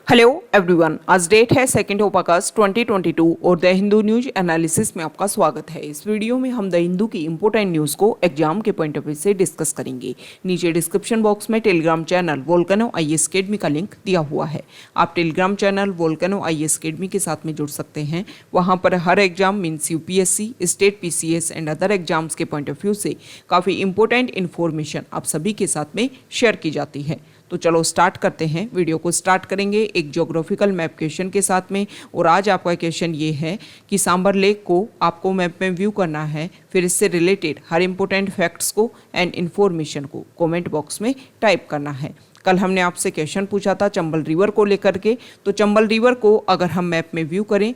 Hello everyone, आज date है 2 अगस्त 2022 और द हिंदू न्यूज एनालिसिस में आपका स्वागत है। इस वीडियो में हम द हिंदू की इंपॉर्टेंट न्यूज़ को एग्जाम के पॉइंट ऑफ व्यू से डिस्कस करेंगे। नीचे डिस्क्रिप्शन बॉक्स में Telegram channel volcano IAS academy का लिंक दिया हुआ है। आप Telegram channel volcano IAS academy के साथ में जुड़ सकते हैं। वहाँ पर हर exam means UPSC, state PCS and other exams के पॉइंट ऑफ व्यू से काफ़ी इंपॉर्टेंट इन्फॉर्मेशन आप सभी के साथ में शेयर की जाती है। तो चलो स्टार्ट करते हैं। वीडियो को स्टार्ट करेंगे एक ज्योग्राफिकल मैप क्वेश्चन के साथ में। और आज आपका क्वेश्चन ये है कि सांबर लेक को आपको मैप में व्यू करना है, फिर इससे रिलेटेड हर इंपॉर्टेंट फैक्ट्स को एंड इन्फॉर्मेशन को कमेंट बॉक्स में टाइप करना है। कल हमने आपसे क्वेश्चन पूछा था चंबल रिवर को लेकर के। तो चंबल रिवर को अगर हम मैप में व्यू करें,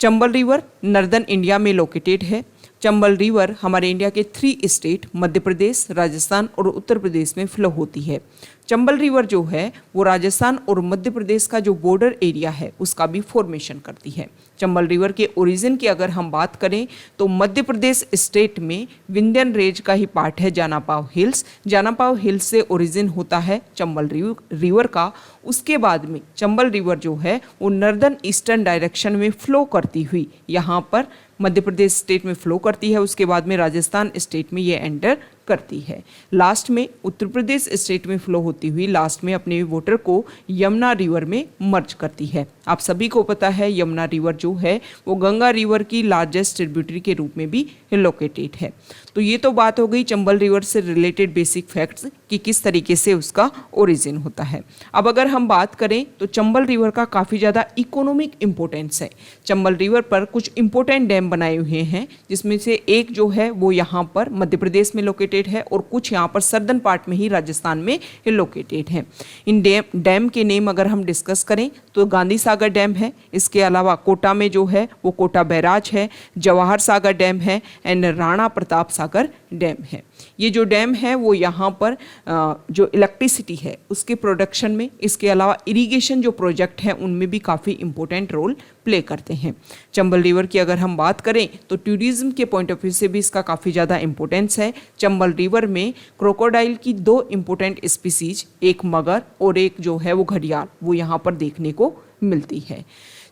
चंबल रिवर नॉर्दर्न इंडिया में लोकेटेड है। चंबल रिवर हमारे इंडिया के 3 स्टेट मध्य प्रदेश, राजस्थान और उत्तर प्रदेश में फ्लो होती है। चंबल रिवर जो है वो राजस्थान और मध्य प्रदेश का जो बॉर्डर एरिया है उसका भी फॉर्मेशन करती है। चंबल रिवर के ओरिजिन की अगर हम बात करें तो मध्य प्रदेश स्टेट में विंध्यन रेंज का ही पार्ट है जानापाव हिल्स। जानापाव हिल्स से ओरिजिन होता है चंबल रिवर का। उसके बाद में चंबल रिवर जो है वो नॉर्दर्न ईस्टर्न डायरेक्शन में फ्लो करती हुई यहाँ पर मध्य प्रदेश स्टेट में फ्लो करती है। उसके बाद में राजस्थान स्टेट में ये एंटर करती है। लास्ट में उत्तर प्रदेश स्टेट में फ्लो होती हुई लास्ट में अपने वाटर को यमुना रिवर में मर्ज करती है। आप सभी को पता है यमुना रिवर जो है वो गंगा रिवर की लार्जेस्ट ट्रिब्यूटरी के रूप में भी लोकेटेड है। तो ये तो बात हो गई चंबल रिवर से रिलेटेड बेसिक फैक्ट्स कि किस तरीके से उसका ओरिजिन होता है। अब अगर हम बात करें तो चंबल रिवर का काफ़ी ज़्यादा इकोनॉमिक इम्पोर्टेंस है। चंबल रिवर पर कुछ इंपॉर्टेंट डैम बनाए हुए हैं, जिसमें से एक जो है वो यहाँ पर मध्य प्रदेश में लोकेटेड है और कुछ यहाँ पर सर्दर्न पार्ट में ही राजस्थान में लोकेटेड है। इन डैम के नेम अगर हम डिस्कस करें तो गांधी सागर डैम है, इसके अलावा कोटा में जो है वो कोटा बैराज है, जवाहर सागर डैम है एंड राणा प्रताप सागर डैम है। ये जो डैम है वो यहाँ पर जो इलेक्ट्रिसिटी है उसके प्रोडक्शन में, इसके अलावा इरिगेशन जो प्रोजेक्ट है उनमें भी काफ़ी इंपॉर्टेंट रोल प्ले करते हैं। चंबल रिवर की अगर हम बात करें तो टूरिज्म के पॉइंट ऑफ व्यू से भी इसका काफ़ी ज़्यादा इंपॉर्टेंस है। चंबल रिवर में क्रोकोडाइल की 2 इंपॉर्टेंट स्पीसीज, एक मगर और एक जो है वो घड़ियाल, वो यहाँ पर देखने को मिलती है।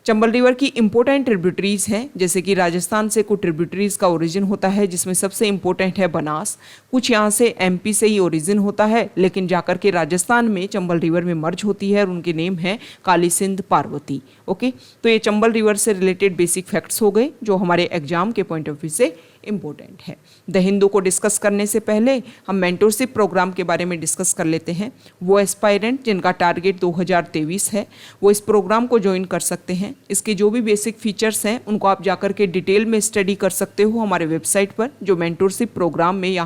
चंबल रिवर की इंपॉर्टेंट ट्रिब्यूटरीज हैं, जैसे कि राजस्थान से कुछ ट्रिब्यूटरीज का ओरिजिन होता है, जिसमें सबसे इंपॉर्टेंट है बनास। कुछ यहाँ से एमपी से ही ओरिजिन होता है, लेकिन जाकर के राजस्थान में चंबल रिवर में मर्ज होती है और उनके नेम है काली सिंध, पार्वती। ओके, तो ये चंबल रिवर से रिलेटेड बेसिक फैक्ट्स हो गए जो हमारे एग्जाम के पॉइंट ऑफ व्यू से इम्पोर्टेंट है। द हिंदू को डिस्कस करने से पहले हम मेंटोरशिप प्रोग्राम के बारे में डिस्कस कर लेते हैं। वो एस्पायरेंट जिनका टारगेट 2023 है वो इस प्रोग्राम को ज्वाइन कर सकते हैं। इसके जो भी बेसिक फीचर्स हैं उनको आप जाकर के डिटेल में स्टडी कर सकते हो हमारे वेबसाइट पर। जो मेंटोरशिप प्रोग्राम में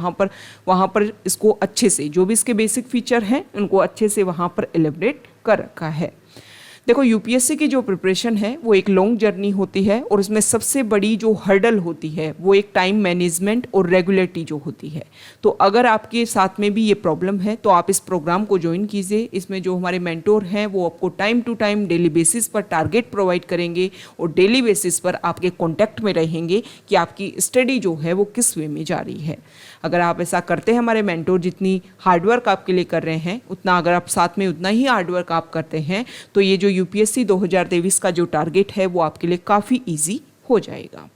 वहाँ पर इसको अच्छे से जो भी इसके बेसिक फीचर हैं उनको अच्छे से वहाँ पर एलिब्रेट कर रखा है। देखो, यूपीएससी की जो प्रिपरेशन है वो एक लॉन्ग जर्नी होती है और इसमें सबसे बड़ी जो हर्डल होती है वो एक टाइम मैनेजमेंट और रेगुलरिटी जो होती है। तो अगर आपके साथ में भी ये प्रॉब्लम है तो आप इस प्रोग्राम को ज्वाइन कीजिए। इसमें जो हमारे मेंटोर हैं वो आपको time to time daily basis पर टारगेट प्रोवाइड करेंगे और डेली बेसिस पर आपके कॉन्टैक्ट में रहेंगे कि आपकी स्टडी जो है वो किस वे में जा रही है। अगर आप ऐसा करते हैं, हमारे मेंटोर जितनी हार्डवर्क आपके लिए कर रहे हैं उतना अगर आप साथ में उतना ही हार्डवर्क आप करते हैं तो ये जो यूपीएससी 2023 का जो टारगेट है वो आपके लिए काफ़ी इजी हो जाएगा।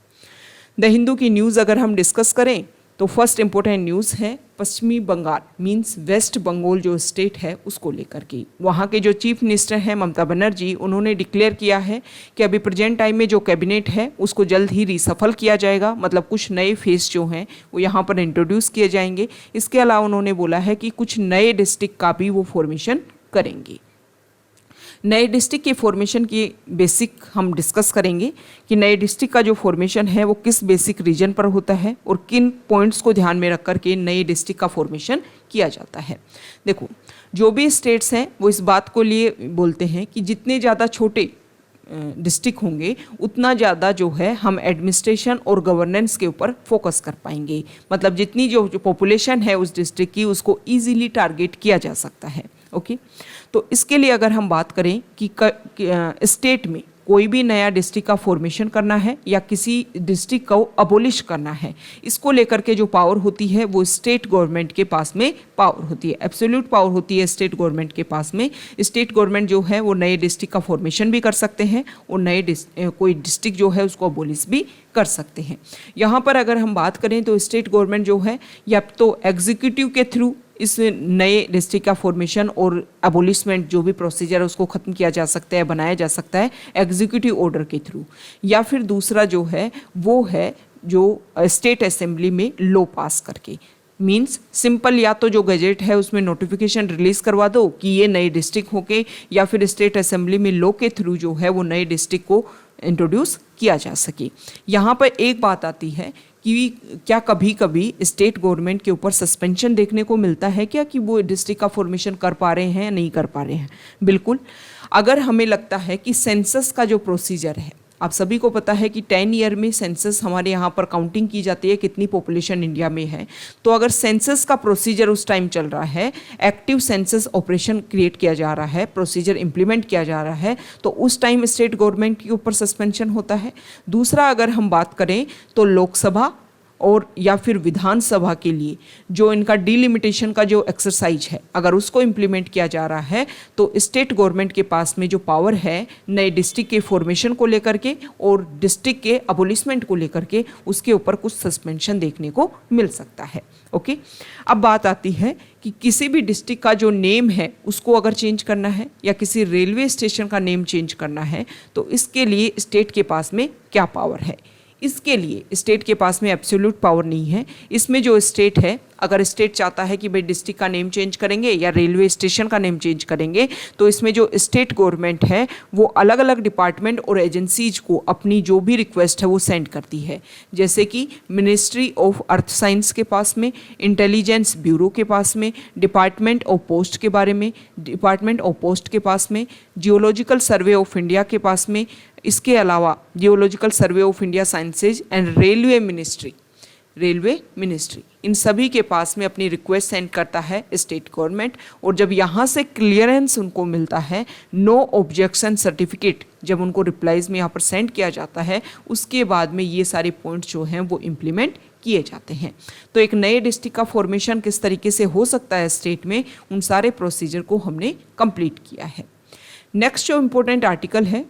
द हिंदू की न्यूज़ अगर हम डिस्कस करें तो फर्स्ट इंपॉर्टेंट न्यूज़ है पश्चिमी बंगाल मींस वेस्ट बंगाल जो स्टेट है उसको लेकर के। वहाँ के जो चीफ मिनिस्टर हैं ममता बनर्जी, उन्होंने डिक्लेयर किया है कि अभी प्रेजेंट टाइम में जो कैबिनेट है उसको जल्द ही रिसफल किया जाएगा, मतलब कुछ नए फेस जो हैं वो यहाँ पर इंट्रोड्यूस किए जाएंगे। इसके अलावा उन्होंने बोला है कि कुछ नए डिस्ट्रिक्ट का भी वो फॉर्मेशन करेंगे। नए डिस्ट्रिक्ट के फॉर्मेशन की बेसिक हम डिस्कस करेंगे कि नए डिस्ट्रिक्ट का जो फॉर्मेशन है वो किस बेसिक रीजन पर होता है और किन पॉइंट्स को ध्यान में रख कर के नए डिस्ट्रिक्ट का फॉर्मेशन किया जाता है। देखो, जो भी स्टेट्स हैं वो इस बात को लिए बोलते हैं कि जितने ज़्यादा छोटे डिस्ट्रिक्ट होंगे उतना ज़्यादा जो है हम एडमिनिस्ट्रेशन और गवर्नेंस के ऊपर फोकस कर पाएंगे। मतलब जितनी जो पॉपुलेशन है उस डिस्ट्रिक्ट की उसको ईजिली टारगेट किया जा सकता है। ओके, तो इसके लिए अगर हम बात करें कि स्टेट में कोई भी नया डिस्ट्रिक्ट का फॉर्मेशन करना है या किसी डिस्ट्रिक्ट को अबोलिश करना है, इसको लेकर के जो पावर होती है वो स्टेट गवर्नमेंट के पास में पावर होती है, एब्सोल्यूट पावर होती है स्टेट गवर्नमेंट के पास में। स्टेट गवर्नमेंट जो है वो नए डिस्ट्रिक्ट का फॉर्मेशन भी कर सकते हैं और नए कोई डिस्ट्रिक्ट जो है उसको अबोलिश भी कर सकते हैं। यहाँ पर अगर हम बात करें तो स्टेट गवर्नमेंट जो है या तो एग्जीक्यूटिव के थ्रू इस नए डिस्ट्रिक्ट का फॉर्मेशन और अबोलिशमेंट जो भी प्रोसीजर है उसको ख़त्म किया जा सकता है, बनाया जा सकता है एग्जीक्यूटिव ऑर्डर के थ्रू, या फिर दूसरा जो है वो है जो स्टेट असेंबली में लॉ पास करके। मीन्स सिंपल, या तो जो गजेट है उसमें नोटिफिकेशन रिलीज करवा दो कि ये नए डिस्ट्रिक्ट होके, या फिर स्टेट असेंबली में लॉ के थ्रू जो है वो नए डिस्ट्रिक्ट को इंट्रोड्यूस किया जा सके। यहाँ पर एक बात आती है कि क्या कभी कभी स्टेट गवर्नमेंट के ऊपर सस्पेंशन देखने को मिलता है क्या, कि वो डिस्ट्रिक्ट का फॉर्मेशन कर पा रहे हैं या नहीं कर पा रहे हैं। बिल्कुल, अगर हमें लगता है कि सेंसस का जो प्रोसीजर है, आप सभी को पता है कि 10 ईयर में सेंसस हमारे यहाँ पर काउंटिंग की जाती है कितनी पॉपुलेशन इंडिया में है। तो अगर सेंसस का प्रोसीजर उस टाइम चल रहा है, एक्टिव सेंसस ऑपरेशन क्रिएट किया जा रहा है, प्रोसीजर इंप्लीमेंट किया जा रहा है, तो उस टाइम स्टेट गवर्नमेंट के ऊपर सस्पेंशन होता है। दूसरा, अगर हम बात करें तो लोकसभा और या फिर विधानसभा के लिए जो इनका डिलिमिटेशन का जो एक्सरसाइज है, अगर उसको इम्प्लीमेंट किया जा रहा है तो स्टेट गवर्नमेंट के पास में जो पावर है नए डिस्ट्रिक्ट के फॉर्मेशन को लेकर के और डिस्ट्रिक्ट के अबोलिशमेंट को लेकर के, उसके ऊपर कुछ सस्पेंशन देखने को मिल सकता है। ओके, अब बात आती है कि किसी भी डिस्ट्रिक्ट का जो नेम है उसको अगर चेंज करना है या किसी रेलवे स्टेशन का नेम चेंज करना है तो इसके लिए स्टेट के पास में क्या पावर है। इसके लिए स्टेट के पास में एब्सोल्यूट पावर नहीं है। इसमें जो स्टेट है, अगर स्टेट चाहता है कि भाई डिस्ट्रिक्ट का नेम चेंज करेंगे या रेलवे स्टेशन का नेम चेंज करेंगे, तो इसमें जो स्टेट गवर्नमेंट है वो अलग अलग डिपार्टमेंट और एजेंसीज को अपनी जो भी रिक्वेस्ट है वो सेंड करती है। जैसे कि मिनिस्ट्री ऑफ अर्थ साइंस के पास में, इंटेलिजेंस ब्यूरो के पास में, डिपार्टमेंट ऑफ पोस्ट के बारे में, डिपार्टमेंट ऑफ पोस्ट के पास में, जियोलॉजिकल सर्वे ऑफ इंडिया के पास में, इसके अलावा geological survey of India sciences and railway ministry, इन सभी के पास में अपनी रिक्वेस्ट सेंड करता है स्टेट गवर्नमेंट। और जब यहाँ से क्लियरेंस उनको मिलता है, नो ऑब्जेक्शन सर्टिफिकेट जब उनको रिप्लाईज में यहाँ पर सेंड किया जाता है, उसके बाद में ये सारे पॉइंट्स जो हैं वो इम्प्लीमेंट किए जाते हैं। तो एक नए डिस्ट्रिक्ट का फॉर्मेशन किस तरीके से हो सकता है स्टेट में, उन सारे प्रोसीजर को हमने कंप्लीट किया है। नेक्स्ट जो इम्पोर्टेंट आर्टिकल है,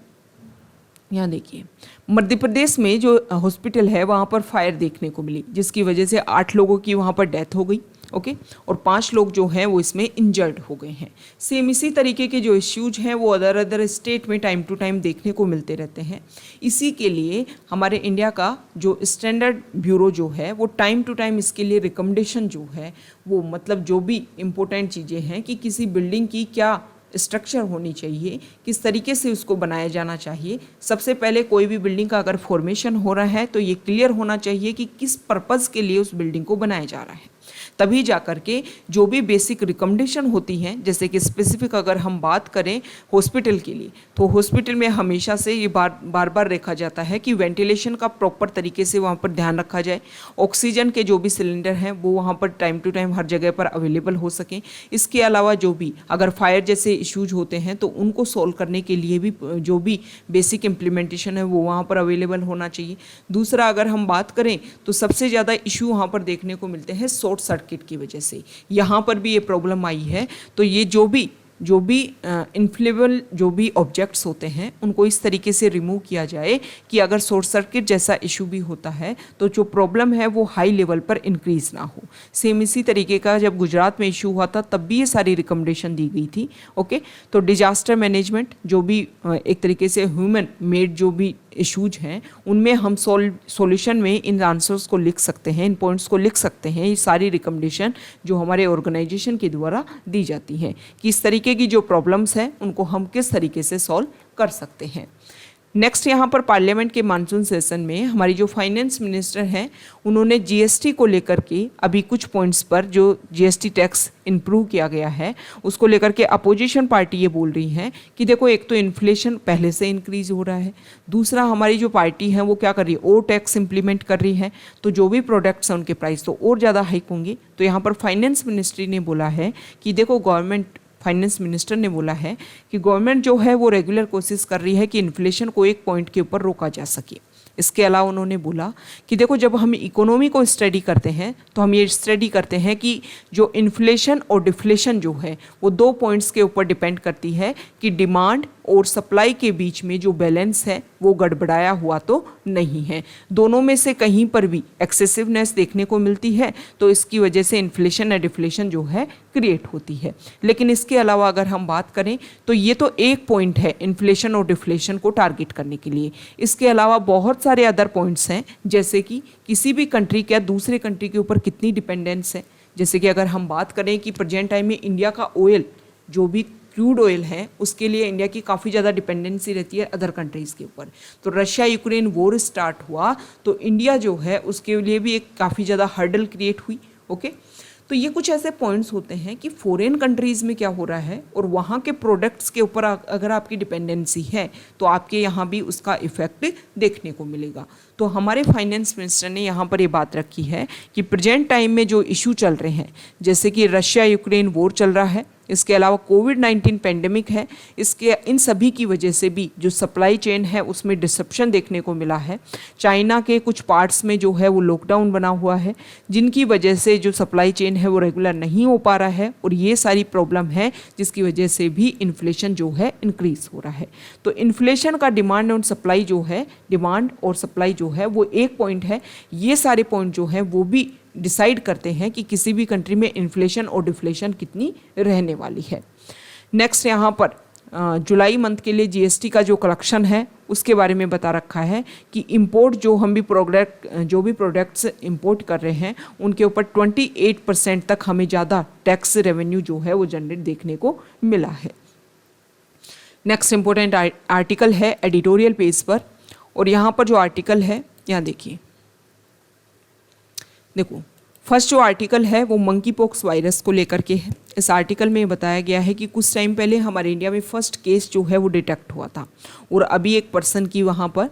यहाँ देखिए, मध्य प्रदेश में जो हॉस्पिटल है वहाँ पर फायर देखने को मिली, जिसकी वजह से 8 लोगों की वहाँ पर डेथ हो गई। ओके, और 5 लोग जो हैं वो इसमें इंजर्ड हो गए हैं। सेम इसी तरीके के जो इश्यूज हैं वो अदर स्टेट में टाइम टू टाइम देखने को मिलते रहते हैं। इसी के लिए हमारे इंडिया का जो स्टैंडर्ड ब्यूरो जो है वो टाइम टू टाइम इसके लिए रिकमेंडेशन जो है वो, मतलब जो भी इम्पोर्टेंट चीज़ें हैं कि किसी बिल्डिंग की क्या स्ट्रक्चर होनी चाहिए, किस तरीके से उसको बनाया जाना चाहिए। सबसे पहले कोई भी बिल्डिंग का अगर फॉर्मेशन हो रहा है तो ये क्लियर होना चाहिए कि किस पर्पज़ के लिए उस बिल्डिंग को बनाया जा रहा है। तभी जा कर के जो भी बेसिक रिकमेंडेशन होती हैं, जैसे कि स्पेसिफिक अगर हम बात करें हॉस्पिटल के लिए, तो हॉस्पिटल में हमेशा से ये बार बार देखा जाता है कि वेंटिलेशन का प्रॉपर तरीके से वहाँ पर ध्यान रखा जाए, ऑक्सीजन के जो भी सिलेंडर हैं वो वहाँ पर टाइम टू टाइम हर जगह पर अवेलेबल हो सकें। इसके अलावा जो भी अगर फायर जैसे इश्यूज होते हैं तो उनको सॉल्व करने के लिए भी जो भी बेसिक इम्प्लीमेंटेशन है वो वहाँ पर अवेलेबल होना चाहिए। दूसरा, अगर हम बात करें तो सबसे ज़्यादा इशू वहाँ पर देखने को मिलते हैं शॉर्ट सर्किट की वजह से। यहाँ पर भी ये प्रॉब्लम आई है। तो ये जो भी इन्फ्लेमेबल जो भी ऑब्जेक्ट्स होते हैं उनको इस तरीके से रिमूव किया जाए कि अगर शॉर्ट सर्किट जैसा इशू भी होता है तो जो प्रॉब्लम है वो हाई लेवल पर इंक्रीज ना हो। सेम इसी तरीके का जब गुजरात में इशू हुआ था तब भी ये सारी रिकमेंडेशन दी गई थी। ओके, तो डिजास्टर मैनेजमेंट जो भी एक तरीके से ह्यूमन मेड जो भी इश्यूज हैं उनमें हम सॉल्यूशन में इन आंसर्स को लिख सकते हैं, इन पॉइंट्स को लिख सकते हैं। ये सारी रिकमेंडेशन जो हमारे ऑर्गेनाइजेशन के द्वारा दी जाती हैं कि इस तरीके की जो प्रॉब्लम्स हैं उनको हम किस तरीके से सॉल्व कर सकते हैं। नेक्स्ट, यहाँ पर पार्लियामेंट के मानसून सेशन में हमारी जो फाइनेंस मिनिस्टर हैं उन्होंने जीएसटी को लेकर के अभी कुछ पॉइंट्स पर जो जीएसटी टैक्स इम्प्रूव किया गया है उसको लेकर के अपोजिशन पार्टी ये बोल रही है कि देखो, एक तो इन्फ्लेशन पहले से इंक्रीज हो रहा है, दूसरा हमारी जो पार्टी है वो क्या कर रही है, और टैक्स इंप्लीमेंट कर रही है, तो जो भी प्रोडक्ट्स हैं उनके प्राइस तो और ज़्यादा हाइक होंगे। तो यहाँ पर फाइनेंस मिनिस्ट्री ने बोला है कि देखो, गवर्नमेंट फाइनेंस मिनिस्टर ने बोला है कि गवर्नमेंट जो है वो रेगुलर कोशिश कर रही है कि इन्फ्लेशन को 1 पॉइंट के ऊपर रोका जा सके। इसके अलावा उन्होंने बोला कि देखो, जब हम इकोनॉमी को स्टडी करते हैं तो हम ये स्टडी करते हैं कि जो इन्फ्लेशन और डिफ्लेशन जो है वो 2 पॉइंट्स के ऊपर डिपेंड करती है कि डिमांड और सप्लाई के बीच में जो बैलेंस है वो गड़बड़ाया हुआ तो नहीं है। दोनों में से कहीं पर भी एक्सेसिवनेस देखने को मिलती है तो इसकी वजह से इन्फ्लेशन या डिफ्लेशन जो है क्रिएट होती है। लेकिन इसके अलावा अगर हम बात करें तो ये तो 1 पॉइंट है इन्फ्लेशन और डिफ्लेशन को टारगेट करने के लिए। इसके अलावा बहुत सारे अदर पॉइंट्स हैं, जैसे कि किसी भी कंट्री का दूसरे कंट्री के ऊपर कितनी डिपेंडेंस है। जैसे कि अगर हम बात करें कि प्रेजेंट टाइम में इंडिया का ऑयल, जो भी क्रूड ऑयल है, उसके लिए इंडिया की काफ़ी ज़्यादा डिपेंडेंसी रहती है अदर कंट्रीज़ के ऊपर। तो रशिया यूक्रेन वॉर स्टार्ट हुआ तो इंडिया जो है उसके लिए भी एक काफ़ी ज़्यादा हर्डल क्रिएट हुई। ओके, तो ये कुछ ऐसे पॉइंट्स होते हैं कि फॉरेन कंट्रीज़ में क्या हो रहा है और वहाँ के प्रोडक्ट्स के ऊपर अगर आपकी डिपेंडेंसी है तो आपके यहाँ भी उसका इफेक्ट देखने को मिलेगा। तो हमारे फाइनेंस मिनिस्टर ने यहाँ पर ये बात रखी है कि प्रेजेंट टाइम में जो इशू चल रहे हैं, जैसे कि रशिया यूक्रेन वॉर चल रहा है, इसके अलावा कोविड-19 पेंडेमिक है, इसके इन सभी की वजह से भी जो सप्लाई चेन है उसमें डिसरप्शन देखने को मिला है। चाइना के कुछ पार्ट्स में जो है वो लॉकडाउन बना हुआ है, जिनकी वजह से जो सप्लाई चेन है वो रेगुलर नहीं हो पा रहा है और ये सारी प्रॉब्लम है जिसकी वजह से भी इन्फ्लेशन जो है इंक्रीज हो रहा है। तो इन्फ्लेशन का डिमांड और सप्लाई जो है, डिमांड और सप्लाई जो है वो 1 पॉइंट है। ये सारे पॉइंट जो हैं वो भी डिसाइड करते हैं कि किसी भी कंट्री में इन्फ्लेशन और डिफ्लेशन कितनी रहने वाली है। नेक्स्ट यहाँ पर जुलाई मंथ के लिए जीएसटी का जो कलेक्शन है उसके बारे में बता रखा है कि इंपोर्ट जो भी प्रोडक्ट्स इंपोर्ट कर रहे हैं उनके ऊपर 28% तक हमें ज़्यादा टैक्स रेवेन्यू जो है वो जनरेट देखने को मिला है। नेक्स्ट इंपॉर्टेंट आर्टिकल है एडिटोरियल पेज पर, और यहाँ पर जो आर्टिकल है यहाँ देखिए, देखो फर्स्ट जो आर्टिकल है वो मंकी पॉक्स वायरस को लेकर के है। इस आर्टिकल में बताया गया है कि कुछ टाइम पहले हमारे इंडिया में फर्स्ट केस जो है वो डिटेक्ट हुआ था और अभी एक पर्सन की वहाँ पर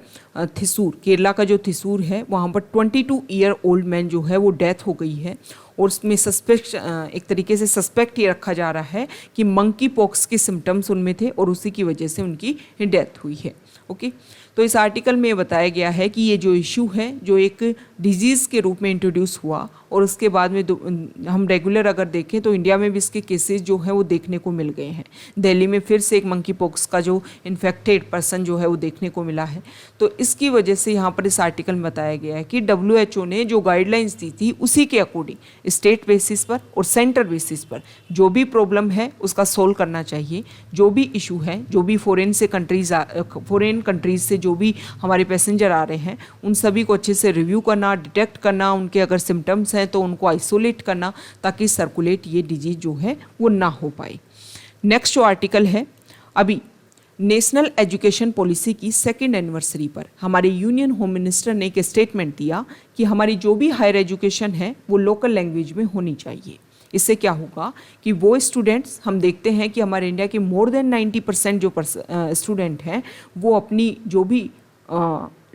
थिसूर, केरला का जो थिसूर है वहाँ पर 22 ईयर ओल्ड मैन जो है वो डेथ हो गई है और उसमें एक तरीके से सस्पेक्ट ये रखा जा रहा है कि मंकी पॉक्स के सिम्टम्स उनमें थे और उसी की वजह से उनकी डेथ हुई है। ओके, तो इस आर्टिकल में बताया गया है कि ये जो इशू है जो एक डिजीज़ के रूप में इंट्रोड्यूस हुआ और उसके बाद में हम रेगुलर अगर देखें तो इंडिया में भी इसके केसेस जो हैं वो देखने को मिल गए हैं। दिल्ली में फिर से एक मंकी पॉक्स का जो इन्फेक्टेड पर्सन जो है वो देखने को मिला है। तो इसकी वजह से यहाँ पर इस आर्टिकल में बताया गया है कि WHO ने जो गाइडलाइंस दी थी उसी के अकॉर्डिंग स्टेट बेसिस पर और सेंटर बेसिस पर जो भी प्रॉब्लम है उसका सोल्व करना चाहिए। जो भी इशू है, जो भी फॉरेन कंट्रीज से जो भी हमारे पैसेंजर आ रहे हैं उन सभी को अच्छे से रिव्यू करना, डिटेक्ट करना, उनके अगर सिम्टम्स हैं तो उनको आइसोलेट करना ताकि सर्कुलेट ये डिजीज जो है वो ना हो पाए। नेक्स्ट जो आर्टिकल है, अभी नेशनल एजुकेशन पॉलिसी की 2nd एनिवर्सरी पर हमारे यूनियन होम मिनिस्टर ने एक स्टेटमेंट दिया कि हमारी जो भी हायर एजुकेशन है वो लोकल लैंग्वेज में होनी चाहिए। इससे क्या होगा कि वो स्टूडेंट्स, हम देखते हैं कि हमारे इंडिया के मोर देन 90% जो स्टूडेंट हैं वो अपनी जो भी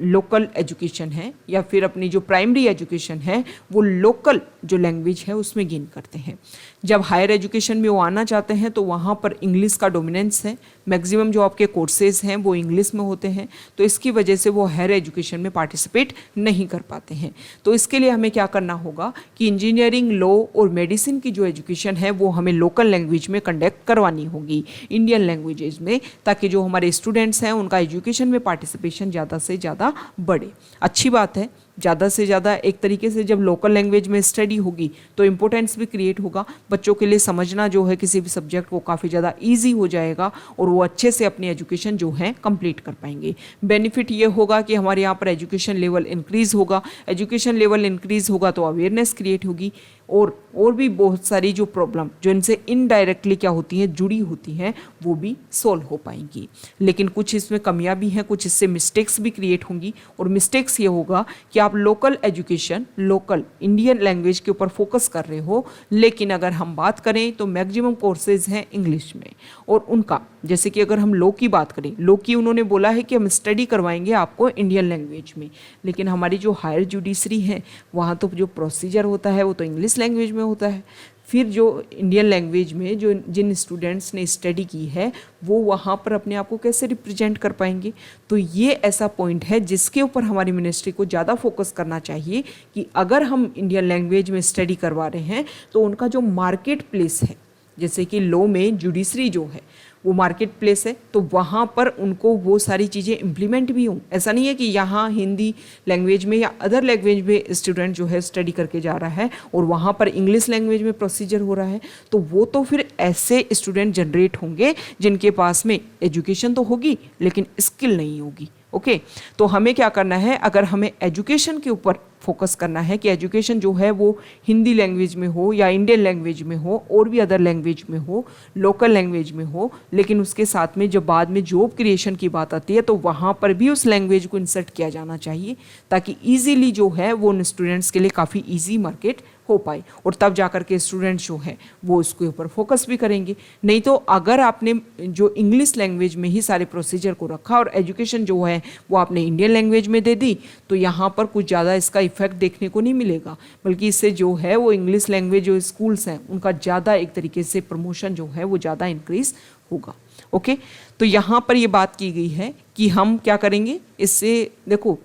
लोकल एजुकेशन है या फिर अपनी जो प्राइमरी एजुकेशन है वो लोकल जो लैंग्वेज है उसमें गेन करते हैं। जब हायर एजुकेशन में वो आना चाहते हैं तो वहाँ पर इंग्लिश का डोमिनेंस है, मैक्सिमम जो आपके कोर्सेज हैं वो इंग्लिश में होते हैं, तो इसकी वजह से वो हायर एजुकेशन में पार्टिसिपेट नहीं कर पाते हैं। तो इसके लिए हमें क्या करना होगा कि इंजीनियरिंग, लॉ और मेडिसिन की जो एजुकेशन है वो हमें लोकल लैंग्वेज में कंडक्ट करवानी होगी, इंडियन लैंग्वेजेज में, ताकि जो हमारे स्टूडेंट्स हैं उनका एजुकेशन में पार्टिसिपेशन ज़्यादा से ज़्यादा बढ़े। अच्छी बात है, ज़्यादा से ज़्यादा एक तरीके से जब लोकल लैंग्वेज में स्टडी होगी तो इम्पोर्टेंस भी क्रिएट होगा, बच्चों के लिए समझना जो है किसी भी सब्जेक्ट को काफ़ी ज़्यादा ईजी हो जाएगा और वो अच्छे से अपनी एजुकेशन जो है कंप्लीट कर पाएंगे। बेनिफिट ये होगा कि हमारे यहाँ पर एजुकेशन लेवल इंक्रीज़ होगा, एजुकेशन लेवल इंक्रीज़ होगा तो अवेयरनेस क्रिएट होगी और भी बहुत सारी जो प्रॉब्लम जो इनसे इनडायरेक्टली क्या होती हैं, जुड़ी होती हैं, वो भी सॉल्व हो पाएंगी। लेकिन कुछ इसमें कमियां भी हैं, कुछ इससे मिस्टेक्स भी क्रिएट होंगी और मिस्टेक्स ये होगा कि आप local education, local Indian language के ऊपर फोकस कर रहे हो, लेकिन अगर हम बात करें तो मैक्सिमम कोर्सेज हैं इंग्लिश में और उनका, जैसे कि अगर हम लॉ की बात करें, लॉ की उन्होंने बोला है कि हम स्टडी करवाएंगे आपको इंडियन लैंग्वेज में, लेकिन हमारी जो हायर जुडिशरी है वहाँ तो जो प्रोसीजर होता है वो तो इंग्लिश लैंग्वेज में होता है। फिर जो इंडियन लैंग्वेज में जो जिन स्टूडेंट्स ने स्टडी की है वो वहाँ पर अपने आप को कैसे रिप्रेजेंट कर पाएंगे। तो ये ऐसा पॉइंट है जिसके ऊपर हमारी मिनिस्ट्री को ज़्यादा फोकस करना चाहिए कि अगर हम इंडियन लैंग्वेज में स्टडी करवा रहे हैं तो उनका जो मार्केट प्लेस है, जैसे कि लॉ में जुडिशरी जो है वो मार्केट प्लेस है, तो वहाँ पर उनको वो सारी चीज़ें इम्प्लीमेंट भी हों। ऐसा नहीं है कि यहाँ हिंदी लैंग्वेज में या अदर लैंग्वेज में स्टूडेंट जो है स्टडी करके जा रहा है और वहाँ पर इंग्लिश लैंग्वेज में प्रोसीजर हो रहा है, तो वो तो फिर ऐसे स्टूडेंट जनरेट होंगे जिनके पास में एजुकेशन तो होगी लेकिन स्किल नहीं होगी। ओके, तो हमें क्या करना है, अगर हमें एजुकेशन के ऊपर फोकस करना है कि एजुकेशन जो है वो हिंदी लैंग्वेज में हो या इंडियन लैंग्वेज में हो और भी अदर लैंग्वेज में हो, लोकल लैंग्वेज में हो, लेकिन उसके साथ में जब बाद में जॉब क्रिएशन की बात आती है तो वहाँ पर भी उस लैंग्वेज को इंसर्ट किया जाना चाहिए ताकि ईजीली जो है वो उन स्टूडेंट्स के लिए काफ़ी ईजी मार्केट हो पाए और तब जाकर के स्टूडेंट्स जो है वो उसके ऊपर फोकस भी करेंगे। नहीं तो अगर आपने जो इंग्लिश लैंग्वेज में ही सारे प्रोसीजर को रखा और एजुकेशन जो है वो आपने इंडियन लैंग्वेज में दे दी तो यहाँ पर कुछ ज़्यादा इसका इफेक्ट देखने को नहीं मिलेगा, बल्कि इससे जो है वो इंग्लिश लैंग्वेज जो स्कूल्स हैं उनका ज़्यादा एक तरीके से प्रमोशन जो है वो ज़्यादा इंक्रीज होगा। ओके, तो यहाँ पर ये बात की गई है कि हम क्या करेंगे इससे। देखो,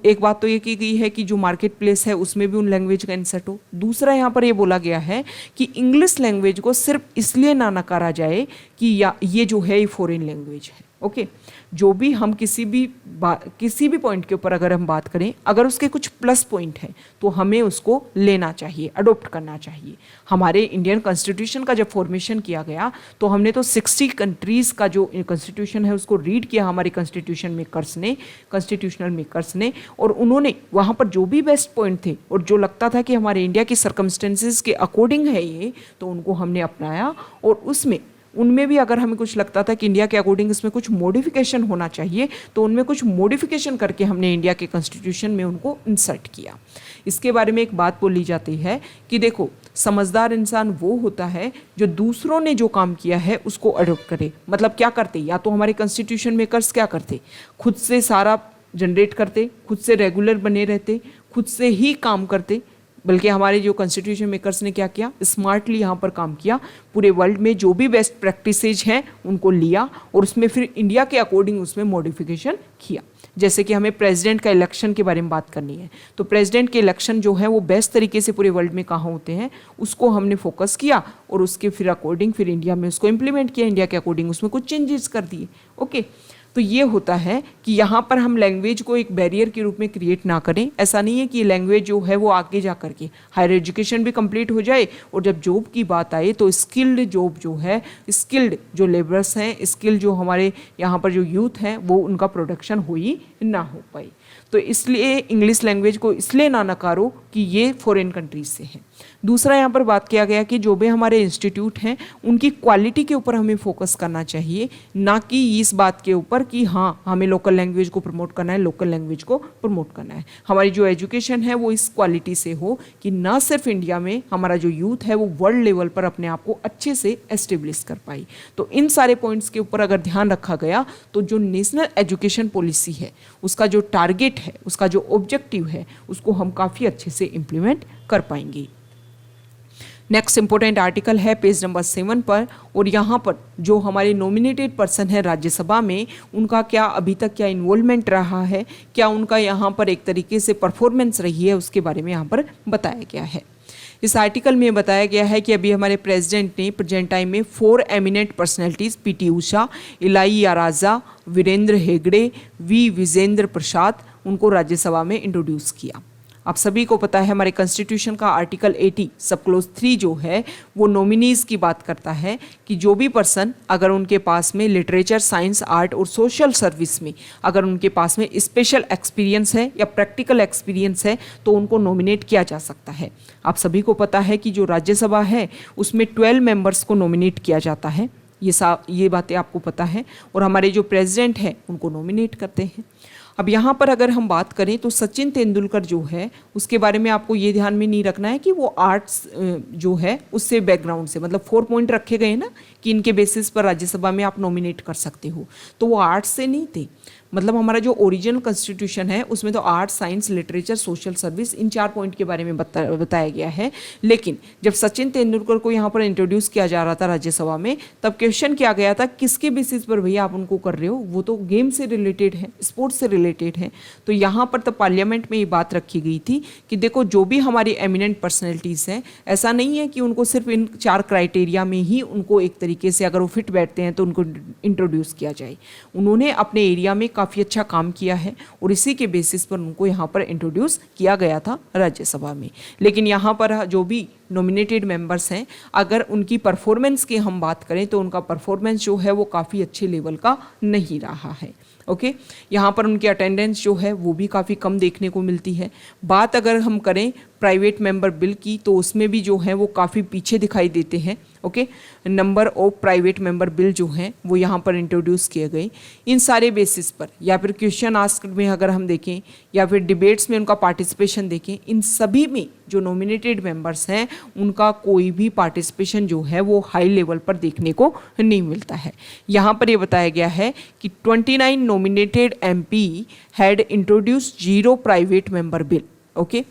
एक बात तो ये की गई है कि जो मार्केट प्लेस है उसमें भी उन लैंग्वेज का इंसर्ट हो। दूसरा यहाँ पर ये बोला गया है कि इंग्लिश लैंग्वेज को सिर्फ इसलिए ना नकारा जाए कि या ये जो है ये फॉरेन लैंग्वेज है। ओके, जो भी हम किसी भी पॉइंट के ऊपर अगर हम बात करें, अगर उसके कुछ प्लस पॉइंट है तो हमें उसको लेना चाहिए, अडोप्ट करना चाहिए। हमारे इंडियन कॉन्स्टिट्यूशन का जब फॉर्मेशन किया गया तो हमने तो 60 कंट्रीज़ का जो कॉन्स्टिट्यूशन है उसको रीड किया हमारे कॉन्स्टिट्यूशनल मेकर्स ने, और उन्होंने वहाँ पर जो भी बेस्ट पॉइंट थे और जो लगता था कि हमारे इंडिया की सर्कमस्टेंसेस के अकॉर्डिंग है ये, तो उनको हमने अपनाया। और उनमें भी अगर हमें कुछ लगता था कि इंडिया के अकॉर्डिंग इसमें कुछ मॉडिफिकेशन होना चाहिए तो उनमें कुछ मॉडिफिकेशन करके हमने इंडिया के कॉन्स्टिट्यूशन में उनको इंसर्ट किया। इसके बारे में एक बात बोली जाती है कि देखो, समझदार इंसान वो होता है जो दूसरों ने जो काम किया है उसको अडॉप्ट करे। मतलब क्या करते, या तो हमारे कॉन्स्टिट्यूशन मेकर्स क्या करते, खुद से सारा जनरेट करते, खुद से रेगुलर बने रहते, खुद से ही काम करते, बल्कि हमारे जो कॉन्स्टिट्यूशन मेकर्स ने क्या किया, स्मार्टली यहाँ पर काम किया। पूरे वर्ल्ड में जो भी बेस्ट प्रैक्टिसेज हैं उनको लिया और उसमें फिर इंडिया के अकॉर्डिंग उसमें मॉडिफिकेशन किया। जैसे कि हमें प्रेसिडेंट का इलेक्शन के बारे में बात करनी है तो प्रेसिडेंट के इलेक्शन जो है वो बेस्ट तरीके से पूरे वर्ल्ड में कहाँ होते हैं उसको हमने फोकस किया और उसके फिर अकॉर्डिंग फिर इंडिया में उसको इम्प्लीमेंट किया, इंडिया के अकॉर्डिंग उसमें कुछ चेंजेस कर दिए। ओके, तो ये होता है कि यहाँ पर हम लैंग्वेज को एक बैरियर के रूप में क्रिएट ना करें। ऐसा नहीं है कि लैंग्वेज जो है वो आगे जा करके हायर एजुकेशन भी कंप्लीट हो जाए और जब जॉब की बात आए तो स्किल्ड जॉब जो है, स्किल्ड जो लेबरर्स हैं, स्किल्ड जो हमारे यहाँ पर जो यूथ हैं वो उनका प्रोडक्शन हो ही ना हो पाए। तो इसलिए इंग्लिश लैंग्वेज को इसलिए ना नकारो कि ये फॉरेन कंट्रीज से है। दूसरा यहाँ पर बात किया गया कि जो भी हमारे इंस्टीट्यूट हैं उनकी क्वालिटी के ऊपर हमें फोकस करना चाहिए, ना कि इस बात के ऊपर कि हाँ हमें लोकल लैंग्वेज को प्रमोट करना है, लोकल लैंग्वेज को प्रमोट करना है। हमारी जो एजुकेशन है वो इस क्वालिटी से हो कि ना सिर्फ इंडिया में हमारा जो यूथ है वो वर्ल्ड लेवल पर अपने आप को अच्छे से एस्टेब्लिश कर पाए। तो इन सारे पॉइंट्स के ऊपर अगर ध्यान रखा गया तो जो नेशनल एजुकेशन पॉलिसी है उसका जो टारगेट है, उसका जो ऑब्जेक्टिव है, उसको हम काफ़ी अच्छे से इम्प्लीमेंट कर पाएंगे। नेक्स्ट इंपॉर्टेंट आर्टिकल है पेज नंबर 7 पर, और यहाँ पर जो हमारे नॉमिनेटेड पर्सन है राज्यसभा में उनका क्या अभी तक क्या इन्वॉल्वमेंट रहा है, क्या उनका यहाँ पर एक तरीके से परफॉर्मेंस रही है, उसके बारे में यहाँ पर बताया गया है। इस आर्टिकल में बताया गया है कि अभी हमारे प्रेसिडेंट ने प्रेजेंट टाइम में 4 eminent personalities PT Usha, Ilaiyaraaja, Virendra Heggade, V Vijayendra Prasad, उनको राज्यसभा में इंट्रोड्यूस किया। आप सभी को पता है हमारे कॉन्स्टिट्यूशन का आर्टिकल 80 सब क्लोज 3 जो है वो नॉमिनीज़ की बात करता है कि जो भी पर्सन अगर उनके पास में लिटरेचर, साइंस, आर्ट और सोशल सर्विस में अगर उनके पास में स्पेशल एक्सपीरियंस है या प्रैक्टिकल एक्सपीरियंस है तो उनको नॉमिनेट किया जा सकता है। आप सभी को पता है कि जो राज्यसभा है उसमें 12 मेंबर्स को नॉमिनेट किया जाता है, ये बातें आपको पता है, और हमारे जो प्रेसिडेंट हैं उनको नॉमिनेट करते हैं। अब यहाँ पर अगर हम बात करें तो सचिन तेंदुलकर जो है उसके बारे में आपको ये ध्यान में नहीं रखना है कि वो आर्ट्स जो है उससे बैकग्राउंड से, मतलब 4 पॉइंट रखे गए ना कि इनके बेसिस पर राज्यसभा में आप नॉमिनेट कर सकते हो, तो वो आर्ट्स से नहीं थे। मतलब हमारा जो ओरिजिनल कॉन्स्टिट्यूशन है उसमें तो arts, science, literature, social service, इन 4 पॉइंट के बारे में बताया गया है। लेकिन जब सचिन तेंदुलकर को यहाँ पर इंट्रोड्यूस किया जा रहा था राज्यसभा में, तब क्वेश्चन किया गया था किसके बेसिस पर भैया आप उनको कर रहे हो, वो तो गेम से रिलेटेड है, स्पोर्ट्स से रिलेटेड है। तो यहाँ पर तो पार्लियामेंट में ये बात रखी गई थी कि देखो जो भी हमारी एमिनेंट पर्सनैलिटीज़ हैं, ऐसा नहीं है कि उनको सिर्फ इन 4 क्राइटेरिया में ही उनको एक तरीके से अगर वो फिट बैठते हैं तो उनको इंट्रोड्यूस किया जाए। उन्होंने अपने एरिया में काफ़ी अच्छा काम किया है और इसी के बेसिस पर उनको यहाँ पर इंट्रोड्यूस किया गया था राज्यसभा में। लेकिन यहाँ पर जो भी नॉमिनेटेड मेंबर्स हैं, अगर उनकी परफॉर्मेंस की हम बात करें तो उनका परफॉर्मेंस जो है वो काफ़ी अच्छे लेवल का नहीं रहा है। ओके, यहाँ पर उनकी अटेंडेंस जो है वो भी काफ़ी कम देखने को मिलती है। बात अगर हम करें प्राइवेट मेंबर बिल की, तो उसमें भी जो है वो काफ़ी पीछे दिखाई देते हैं। Okay, number of private member bill जो हैं वो यहाँ पर इंट्रोड्यूस किए गए। इन सारे बेसिस पर या फिर क्वेश्चन आस्क में अगर हम देखें या फिर डिबेट्स में उनका पार्टिसिपेशन देखें, इन सभी में जो नॉमिनेटेड मेंबर्स हैं उनका कोई भी पार्टिसिपेशन जो है वो हाई लेवल पर देखने को नहीं मिलता है। यहाँ पर ये बताया गया है कि 29 nominated MP had introduce 0 private member bill. Okay,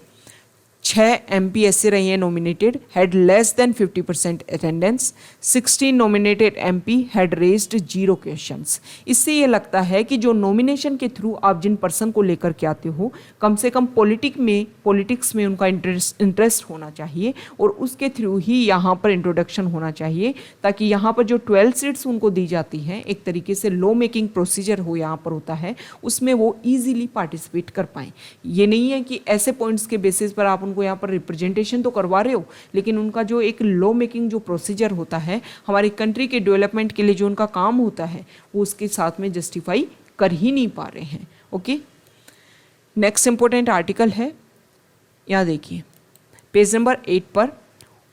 6 MP ऐसे रहे हैं nominated had less than 50% attendance. 16 nominated MP had raised 0 questions. इससे ये लगता है कि जो नॉमिनेशन के थ्रू आप जिन पर्सन को लेकर के आते हो, कम से कम पॉलिटिक्स में उनका इंटरेस्ट होना चाहिए और उसके थ्रू ही यहाँ पर इंट्रोडक्शन होना चाहिए, ताकि यहाँ पर जो 12 सीट्स उनको दी जाती हैं, एक तरीके से लॉ मेकिंग प्रोसीजर हो यहाँ पर होता है, उसमें वो ईजिली पार्टिसिपेट कर पाएँ। ये नहीं है कि ऐसे पॉइंट्स के बेसिस पर आप उनको यहाँ पर रिप्रेजेंटेशन तो करवा रहे हो, लेकिन उनका जो एक लॉ मेकिंग जो प्रोसीजर होता है, हमारी कंट्री के डेवलपमेंट के लिए जो उनका काम होता है, वो उसके साथ में जस्टिफाई कर ही नहीं पा रहे हैं। ओके, नेक्स्ट इंपॉर्टेंट आर्टिकल है, यहाँ देखिए पेज नंबर 8 पर,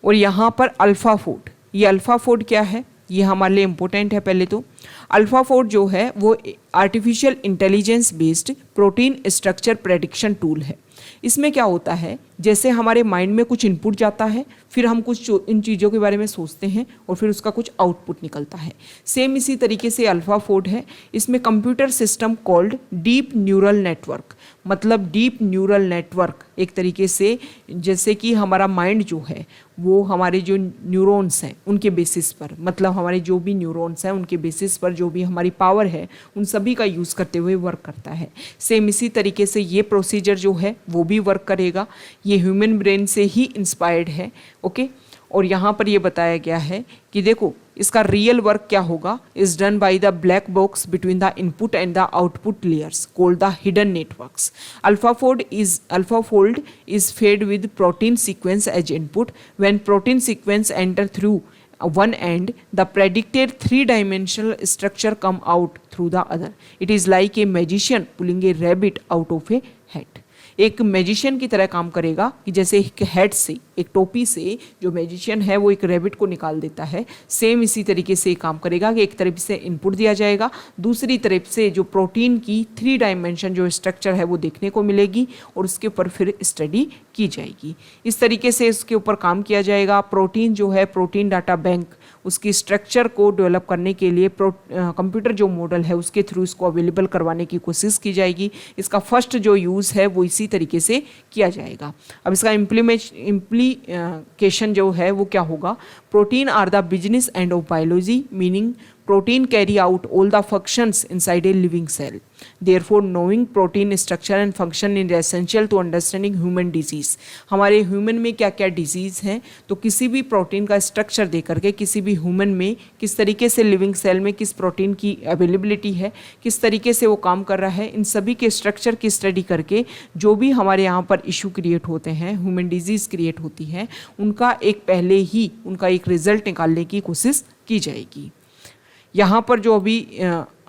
और यहाँ पर अल्फाफोर्ड। ये अल्फाफोर्ड क्या है, ये हमारे लिए इम्पोर्टेंट है। पहले तो अल्फाफोर्ड जो है वो artificial intelligence based protein structure prediction tool है। इसमें क्या होता है, जैसे हमारे माइंड में कुछ इनपुट जाता है, फिर हम कुछ इन चीज़ों के बारे में सोचते हैं और फिर उसका कुछ आउटपुट निकलता है। सेम इसी तरीके से अल्फाफोर्ड है। इसमें computer system called deep neural network, मतलब डीप न्यूरल नेटवर्क एक तरीके से जैसे कि हमारा माइंड जो है वो हमारे जो न्यूरॉन्स हैं उनके बेसिस पर, मतलब हमारे जो भी न्यूरॉन्स हैं उनके बेसिस पर जो भी हमारी पावर है उन सभी का यूज़ करते हुए वर्क करता है। सेम इसी तरीके से ये प्रोसीजर जो है वो भी वर्क करेगा। ये ह्यूमन ब्रेन से ही इंस्पायर्ड है। ओके, और यहाँ पर ये बताया गया है कि देखो इसका रियल वर्क क्या होगा, is done by the black box between the input and the output layers called the hidden networks. AlphaFold is fed with protein sequence as input. When protein sequence enter through one end, the predicted 3-dimensional structure come out through the other. It is like a magician pulling a rabbit out of a hat. एक magician की तरह काम करेगा कि जैसे एक head से, एक टोपी से जो मैजिशियन है वो एक रैबिट को निकाल देता है, सेम इसी तरीके से काम करेगा कि एक तरफ से इनपुट दिया जाएगा, दूसरी तरफ से जो प्रोटीन की 3 डायमेंशन जो स्ट्रक्चर है वो देखने को मिलेगी और उसके ऊपर फिर स्टडी की जाएगी। इस तरीके से इसके ऊपर काम किया जाएगा। प्रोटीन जो है, प्रोटीन डाटा बैंक, उसकी स्ट्रक्चर को डेवलप करने के लिए कंप्यूटर जो मॉडल है उसके थ्रू इसको अवेलेबल करवाने की कोशिश की जाएगी। इसका फर्स्ट जो यूज़ है वो इसी तरीके से किया जाएगा। अब इसका इम्प्लीकेशन जो है वो क्या होगा, protein are the business end of biology, meaning protein carry out all the functions inside a living cell. Therefore, knowing protein structure and function is essential to understanding human disease. हमारे human में क्या क्या disease हैं, तो किसी भी protein का structure दे करके किसी भी ह्यूमन में किस तरीके से लिविंग सेल में किस प्रोटीन की अवेलेबिलिटी है, किस तरीके से वो काम कर रहा है, इन सभी के स्ट्रक्चर की स्टडी करके जो भी हमारे यहाँ पर इशू क्रिएट होते हैं, ह्यूमन डिजीज़ क्रिएट होती है, उनका एक पहले ही उनका एक रिजल्ट निकालने की कोशिश की जाएगी। यहाँ पर जो अभी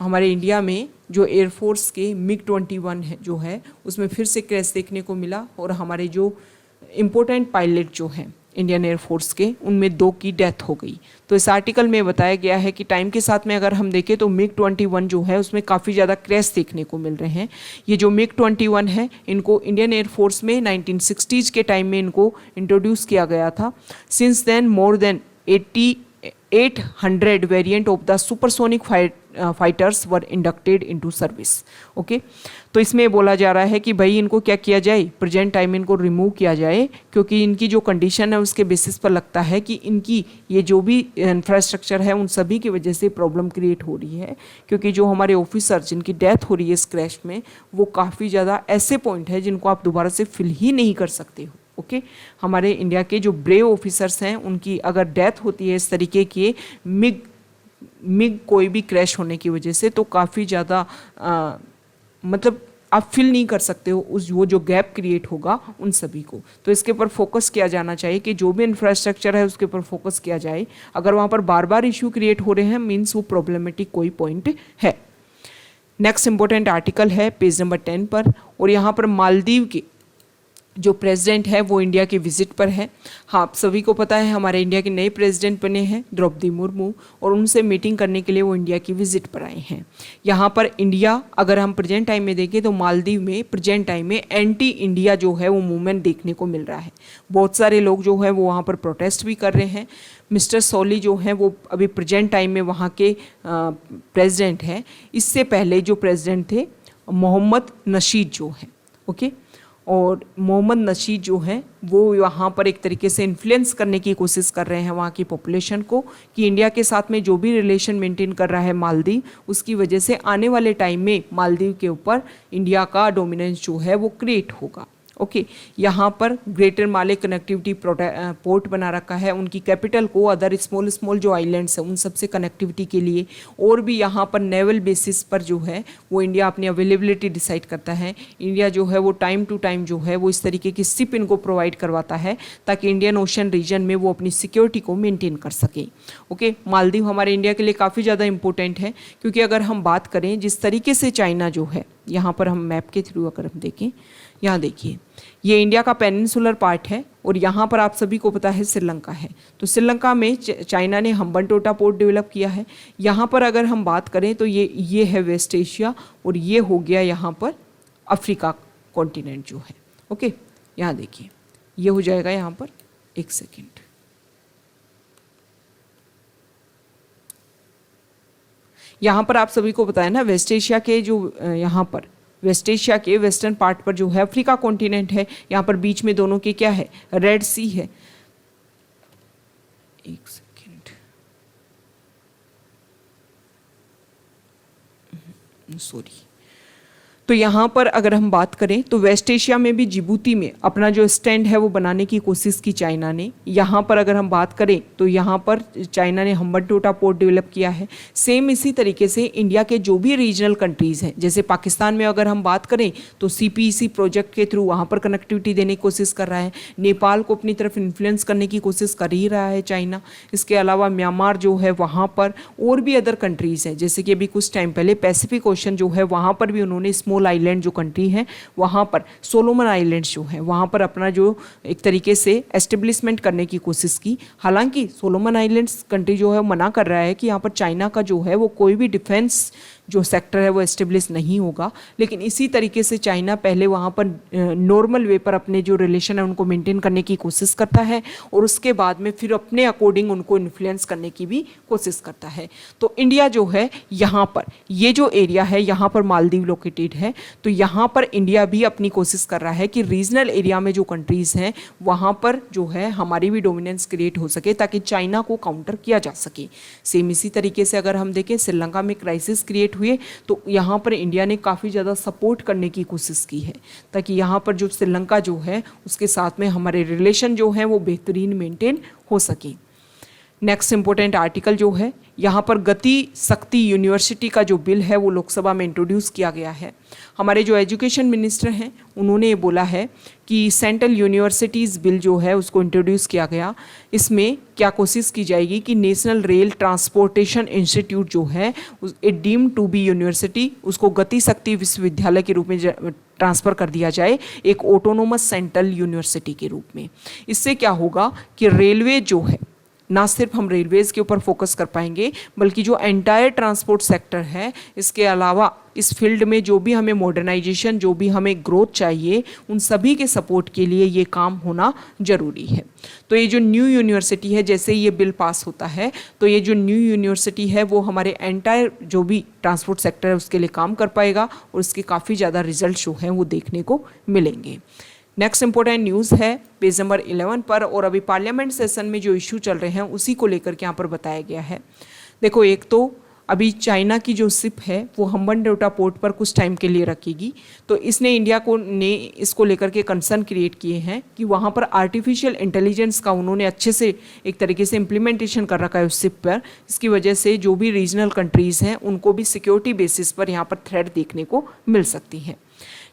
हमारे इंडिया में जो एयरफोर्स के MiG-21 है जो है उसमें फिर से क्रैश देखने को मिला और हमारे जो इम्पोर्टेंट पायलट जो हैं इंडियन एयरफोर्स के उनमें 2 की डेथ हो गई। तो इस आर्टिकल में बताया गया है कि टाइम के साथ में अगर हम देखें तो MiG-21 जो है उसमें काफ़ी ज़्यादा क्रैश देखने को मिल रहे हैं। ये जो MiG-21 है इनको इंडियन एयरफोर्स में 1960s के टाइम में इनको इंट्रोड्यूस किया गया था। Since then more than 800 variant of the supersonic fighters were inducted into service. Okay, तो इसमें बोला जा रहा है कि भाई इनको क्या किया जाए, प्रेजेंट टाइम इनको रिमूव किया जाए, क्योंकि इनकी जो कंडीशन है उसके बेसिस पर लगता है कि इनकी ये जो भी इंफ्रास्ट्रक्चर है उन सभी की वजह से प्रॉब्लम क्रिएट हो रही है, क्योंकि जो हमारे ऑफिसर जिनकी डेथ हो रही है इस क्रैश में, वो काफ़ी ज़्यादा ऐसे पॉइंट है जिनको आप दोबारा से फिल ही नहीं कर सकते हो। ओके, हमारे इंडिया के जो ब्रेव ऑफिसर्स हैं उनकी अगर डेथ होती है इस तरीके के मिग कोई भी क्रैश होने की वजह से, तो काफ़ी ज़्यादा मतलब आप फिल नहीं कर सकते हो उस वो जो गैप क्रिएट होगा उन सभी को। तो इसके ऊपर फोकस किया जाना चाहिए कि जो भी इंफ्रास्ट्रक्चर है उसके ऊपर फोकस किया जाए। अगर वहाँ पर बार बार इश्यू क्रिएट हो रहे हैं मीन्स वो प्रॉब्लमेटिक कोई पॉइंट है। नेक्स्ट इंपॉर्टेंट आर्टिकल है पेज नंबर 10 पर, और यहाँ पर मालदीव के जो प्रेसिडेंट है वो इंडिया के विजिट पर है। हाँ, आप सभी को पता है हमारे इंडिया के नए प्रेसिडेंट बने हैं द्रौपदी मुर्मू, और उनसे मीटिंग करने के लिए वो इंडिया की विजिट पर आए हैं। यहाँ पर इंडिया अगर हम प्रेजेंट टाइम में देखें तो मालदीव में प्रेजेंट टाइम में एंटी इंडिया जो है वो मूवमेंट देखने को मिल रहा है। बहुत सारे लोग जो है वो वहाँ पर प्रोटेस्ट भी कर रहे हैं। मिस्टर सोली जो हैं वो अभी प्रेजेंट टाइम में वहाँ के प्रेसिडेंट हैं। इससे पहले जो प्रेसिडेंट थे मोहम्मद नशीद जो हैं, ओके, और मोहम्मद नशीद जो हैं वो वहाँ पर एक तरीके से इन्फ्लुएंस करने की कोशिश कर रहे हैं वहाँ की पॉपुलेशन को, कि इंडिया के साथ में जो भी रिलेशन मेंटेन कर रहा है मालदीव, उसकी वजह से आने वाले टाइम में मालदीव के ऊपर इंडिया का डोमिनेंस जो है वो क्रिएट होगा। ओके, यहाँ पर ग्रेटर माले कनेक्टिविटी पोर्ट बना रखा है, उनकी कैपिटल को अदर स्मॉल जो आइलैंड्स हैं उन सबसे कनेक्टिविटी के लिए, और भी यहाँ पर नेवल बेसिस पर जो है वो इंडिया अपनी अवेलेबिलिटी डिसाइड करता है। इंडिया जो है वो टाइम टू टाइम जो है वो इस तरीके की शिप इनको प्रोवाइड करवाता है ताकि इंडियन ओशन रीजन में वो अपनी सिक्योरिटी को मेनटेन कर सके। ओके, मालदीव हमारे इंडिया के लिए काफ़ी ज़्यादा इंपॉर्टेंट है, क्योंकि अगर हम बात करें जिस तरीके से चाइना जो है, यहाँ पर हम मैप के थ्रू अगर हम देखें, यहाँ देखिए ये इंडिया का पेनिनसुलर पार्ट है, और यहाँ पर आप सभी को पता है श्रीलंका है। तो श्रीलंका में चाइना ने हम्बनटोटा पोर्ट डेवलप किया है। यहाँ पर अगर हम बात करें तो ये है वेस्ट एशिया, और ये हो गया यहाँ पर अफ्रीका कॉन्टिनेंट जो है। ओके, यहाँ देखिए ये हो जाएगा यहाँ पर, एक सेकेंड, यहाँ पर आप सभी को पता है ना वेस्ट एशिया के जो यहाँ पर वेस्ट एशिया के वेस्टर्न पार्ट पर जो है अफ्रीका कॉन्टिनेंट है, यहाँ पर बीच में दोनों के क्या है, रेड सी है। एक सेकेंड, सॉरी, तो यहाँ पर अगर हम बात करें तो वेस्ट एशिया में भी जिबूती में अपना जो स्टैंड है वो बनाने की कोशिश की चाइना ने। यहाँ पर अगर हम बात करें तो यहाँ पर चाइना ने हम्बनटोटा पोर्ट डेवलप किया है। सेम इसी तरीके से इंडिया के जो भी रीजनल कंट्रीज़ हैं, जैसे पाकिस्तान में अगर हम बात करें तो CPEC प्रोजेक्ट के थ्रू वहाँ पर कनेक्टिविटी देने की कोशिश कर रहा है। नेपाल को अपनी तरफ इन्फ्लुएंस करने की कोशिश कर ही रहा है चाइना। इसके अलावा म्यांमार जो है वहाँ पर, और भी अदर कंट्रीज़ हैं, जैसे कि अभी कुछ टाइम पहले पैसिफिक ओशन जो है वहाँ पर भी उन्होंने स्मॉल आइलैंड जो कंट्री है वहाँ पर, सोलोमन आइलैंड्स जो है वहाँ पर अपना जो एक तरीके से एस्टेब्लिशमेंट करने की कोशिश की। हालांकि सोलोमन आइलैंड्स कंट्री जो है मना कर रहा है कि यहाँ पर चाइना का जो है वो कोई भी डिफेंस जो सेक्टर है वो एस्टेब्लिश नहीं होगा, लेकिन इसी तरीके से चाइना पहले वहाँ पर नॉर्मल वे पर अपने जो रिलेशन है उनको मेंटेन करने की कोशिश करता है, और उसके बाद में फिर अपने अकॉर्डिंग उनको इन्फ्लुएंस करने की भी कोशिश करता है। तो इंडिया जो है यहाँ पर, ये जो एरिया है यहाँ पर मालदीव लोकेटेड है, तो यहाँ पर इंडिया भी अपनी कोशिश कर रहा है कि रीजनल एरिया में जो कंट्रीज़ हैं वहाँ पर जो है हमारी भी डोमिनेंस क्रिएट हो सके ताकि चाइना को काउंटर किया जा सके। सेम इसी तरीके से अगर हम देखें श्रीलंका में क्राइसिस क्रिएट हुए तो यहाँ पर इंडिया ने काफ़ी ज़्यादा सपोर्ट करने की कोशिश की है ताकि यहाँ पर जो श्रीलंका जो है उसके साथ में हमारे रिलेशन जो हैं वो बेहतरीन मेंटेन हो सके। नेक्स्ट इंपॉर्टेंट आर्टिकल जो है यहाँ पर गति शक्ति यूनिवर्सिटी का जो बिल है वो लोकसभा में इंट्रोड्यूस किया गया है। हमारे जो एजुकेशन मिनिस्टर हैं उन्होंने ये बोला है कि सेंट्रल यूनिवर्सिटीज़ बिल जो है उसको इंट्रोड्यूस किया गया। इसमें क्या कोशिश की जाएगी कि नेशनल रेल ट्रांसपोर्टेशन इंस्टीट्यूट जो है ए डीम्ड टू बी यूनिवर्सिटी, उसको गति शक्ति विश्वविद्यालय के रूप में ट्रांसफ़र कर दिया जाए एक ऑटोनोमस सेंट्रल यूनिवर्सिटी के रूप में। इससे क्या होगा कि रेलवे जो है ना सिर्फ हम रेलवेज़ के ऊपर फोकस कर पाएंगे, बल्कि जो एंटायर ट्रांसपोर्ट सेक्टर है, इसके अलावा इस फील्ड में जो भी हमें मॉडर्नाइजेशन, जो भी हमें ग्रोथ चाहिए, उन सभी के सपोर्ट के लिए ये काम होना ज़रूरी है। तो ये जो न्यू यूनिवर्सिटी है, जैसे ये बिल पास होता है तो ये जो न्यू यूनिवर्सिटी है वो हमारे एंटायर जो भी ट्रांसपोर्ट सेक्टर है उसके लिए काम कर पाएगा और इसके काफ़ी ज़्यादा रिजल्ट जो हैं वो देखने को मिलेंगे। नेक्स्ट इंपॉर्टेंट न्यूज़ है पेज नंबर 11 पर, और अभी पार्लियामेंट सेशन में जो इशू चल रहे हैं उसी को लेकर के यहाँ पर बताया गया है। देखो, एक तो अभी चाइना की जो शिप है वो हम्बनटोटा पोर्ट पर कुछ टाइम के लिए रखेगी, तो इसने इंडिया को ने इसको लेकर के कंसर्न क्रिएट किए हैं कि वहाँ पर आर्टिफिशियल इंटेलिजेंस का उन्होंने अच्छे से एक तरीके से इम्प्लीमेंटेशन कर रखा है उस शिप पर। इसकी वजह से जो भी रीजनल कंट्रीज़ हैं उनको भी सिक्योरिटी बेसिस पर यहाँ पर थ्रेट देखने को मिल सकती है।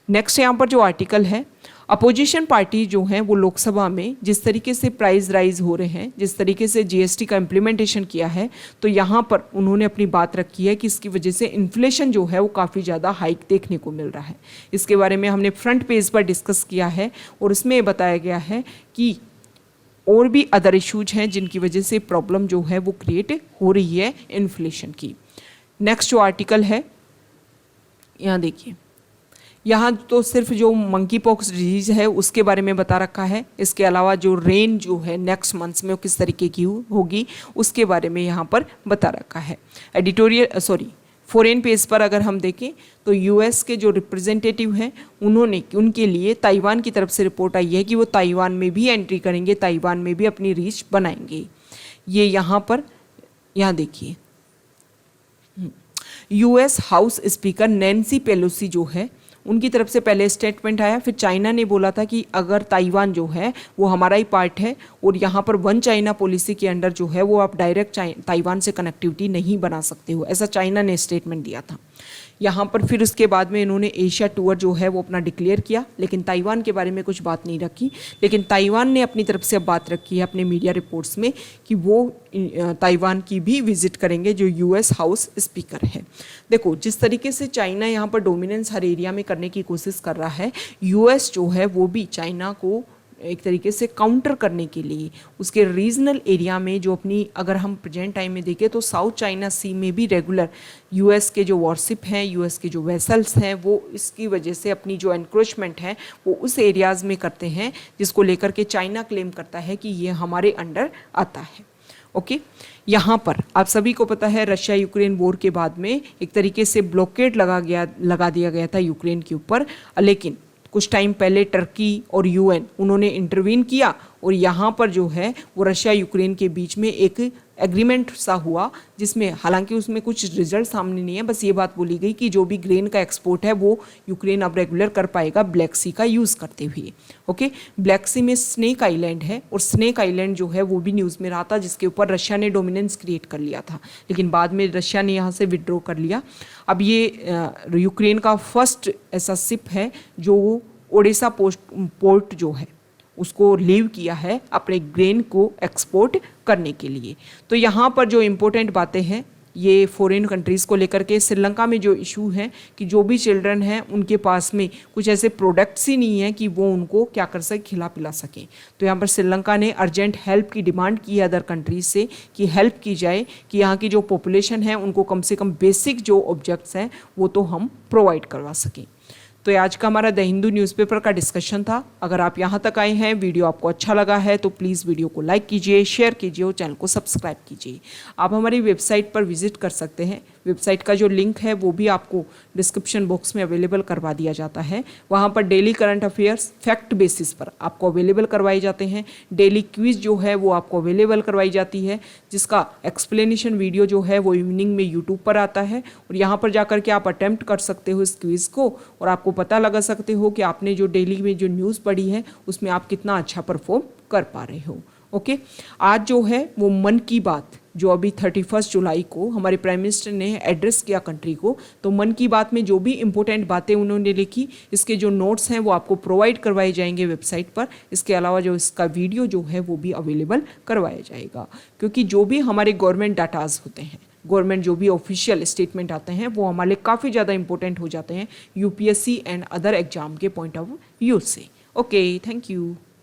नेक्स्ट यहाँ पर जो आर्टिकल है, अपोजिशन पार्टी जो हैं वो लोकसभा में जिस तरीके से प्राइस राइज हो रहे हैं, जिस तरीके से जीएसटी का इम्प्लीमेंटेशन किया है, तो यहाँ पर उन्होंने अपनी बात रखी है कि इसकी वजह से इन्फ्लेशन जो है वो काफ़ी ज़्यादा हाइक देखने को मिल रहा है। इसके बारे में हमने फ्रंट पेज पर डिस्कस किया है और इसमें बताया गया है कि और भी अदर इश्यूज हैं जिनकी वजह से प्रॉब्लम जो है वो क्रिएट हो रही है इन्फ्लेशन की। नेक्स्ट जो आर्टिकल है, यहाँ देखिए, यहाँ तो सिर्फ जो मंकी पॉक्स डिजीज है उसके बारे में बता रखा है। इसके अलावा जो रेन जो है नेक्स्ट मंथ्स में वो किस तरीके की होगी उसके बारे में यहाँ पर बता रखा है। फॉरेन पेज पर अगर हम देखें तो यूएस के जो रिप्रेजेंटेटिव हैं उन्होंने उनके लिए ताइवान की तरफ से रिपोर्ट आई है कि वो ताइवान में भी एंट्री करेंगे, ताइवान में भी अपनी रीच बनाएंगे। ये यहाँ देखिए, US house speaker Nancy Pelosi जो है उनकी तरफ से पहले स्टेटमेंट आया, फिर चाइना ने बोला था कि अगर ताइवान जो है वो हमारा ही पार्ट है और यहाँ पर वन चाइना पॉलिसी के अंडर जो है वो आप डायरेक्ट ताइवान से कनेक्टिविटी नहीं बना सकते हो, ऐसा चाइना ने स्टेटमेंट दिया था। यहाँ पर फिर उसके बाद में इन्होंने एशिया टूर जो है वो अपना डिक्लेयर किया, लेकिन ताइवान के बारे में कुछ बात नहीं रखी। लेकिन ताइवान ने अपनी तरफ से अब बात रखी है अपने मीडिया रिपोर्ट्स में कि वो ताइवान की भी विजिट करेंगे जो यूएस हाउस स्पीकर है। देखो, जिस तरीके से चाइना यहाँ पर डोमिनेंस हर एरिया में करने की कोशिश कर रहा है, यूएस जो है वो भी चाइना को एक तरीके से काउंटर करने के लिए उसके रीजनल एरिया में जो अपनी, अगर हम प्रेजेंट टाइम में देखें तो साउथ चाइना सी में भी रेगुलर यूएस के जो वॉरशिप हैं, यूएस के जो वेसल्स हैं, वो इसकी वजह से अपनी जो एनक्रोचमेंट है वो उस एरियाज़ में करते हैं जिसको लेकर के चाइना क्लेम करता है कि ये हमारे अंडर आता है। ओके, यहाँ पर आप सभी को पता है रशिया यूक्रेन वॉर के बाद में एक तरीके से ब्लॉकेड लगा दिया गया था यूक्रेन के ऊपर, लेकिन कुछ टाइम पहले टर्की और यूएन उन्होंने इंटरवीन किया और यहाँ पर जो है वो रशिया यूक्रेन के बीच में एक एग्रीमेंट सा हुआ, जिसमें हालांकि उसमें कुछ रिजल्ट सामने नहीं है, बस ये बात बोली गई कि जो भी ग्रेन का एक्सपोर्ट है वो यूक्रेन अब रेगुलर कर पाएगा ब्लैक सी का यूज़ करते हुए। ओके, ब्लैक सी में स्नेक आइलैंड है और स्नेक आइलैंड जो है वो भी न्यूज़ में रहा था, जिसके ऊपर रशिया ने डोमिनेंस क्रिएट कर लिया था, लेकिन बाद में रशिया ने यहाँ से विड्रॉ कर लिया। अब ये यूक्रेन का फर्स्ट ऐसा शिप है जो ओडेसा पोर्ट जो है उसको लीव किया है अपने ग्रेन को एक्सपोर्ट करने के लिए। तो यहाँ पर जो इम्पोर्टेंट बातें हैं ये फॉरेन कंट्रीज़ को लेकर के, श्रीलंका में जो इशू है कि जो भी चिल्ड्रन हैं उनके पास में कुछ ऐसे प्रोडक्ट्स ही नहीं है कि वो उनको क्या कर सके, खिला पिला सकें। तो यहाँ पर श्रीलंका ने अर्जेंट हेल्प की डिमांड की है अदर कंट्रीज से कि हेल्प की जाए कि यहाँ की जो पॉपुलेशन है उनको कम से कम बेसिक जो ऑब्जेक्ट्स हैं वो तो हम प्रोवाइड करवा सकें। तो ये आज का हमारा द हिंदू न्यूज़पेपर का डिस्कशन था। अगर आप यहाँ तक आए हैं, वीडियो आपको अच्छा लगा है तो प्लीज़ वीडियो को लाइक कीजिए, शेयर कीजिए और चैनल को सब्सक्राइब कीजिए। आप हमारी वेबसाइट पर विजिट कर सकते हैं। वेबसाइट का जो लिंक है वो भी आपको डिस्क्रिप्शन बॉक्स में अवेलेबल करवा दिया जाता है। वहाँ पर daily current affairs fact basis पर आपको अवेलेबल करवाए जाते हैं। डेली क्विज जो है वो आपको अवेलेबल करवाई जाती है, जिसका एक्सप्लेनेशन वीडियो जो है वो इवनिंग में यूट्यूब पर आता है और यहाँ पर जाकर के आप अटैम्प्ट कर सकते हो इस क्विज को और आपको पता लगा सकते हो कि आपने जो डेली में जो न्यूज़ पढ़ी है उसमें आप कितना अच्छा परफॉर्म कर पा रहे हो। ओके, आज जो है वो मन की बात जो अभी 31 जुलाई को हमारे प्राइम मिनिस्टर ने एड्रेस किया कंट्री को, तो मन की बात में जो भी इंपॉर्टेंट बातें उन्होंने लिखी, इसके जो नोट्स हैं वो आपको प्रोवाइड करवाए जाएंगे वेबसाइट पर। इसके अलावा जो इसका वीडियो जो है वो भी अवेलेबल करवाया जाएगा, क्योंकि जो भी हमारे गवर्नमेंट डाटाज होते हैं, गवर्नमेंट जो भी ऑफिशियल स्टेटमेंट आते हैं वो हमारे लिए काफ़ी ज़्यादा इंपॉर्टेंट हो जाते हैं यूपीएससी एंड अदर एग्जाम के पॉइंट ऑफ व्यू से। Okay, thank you.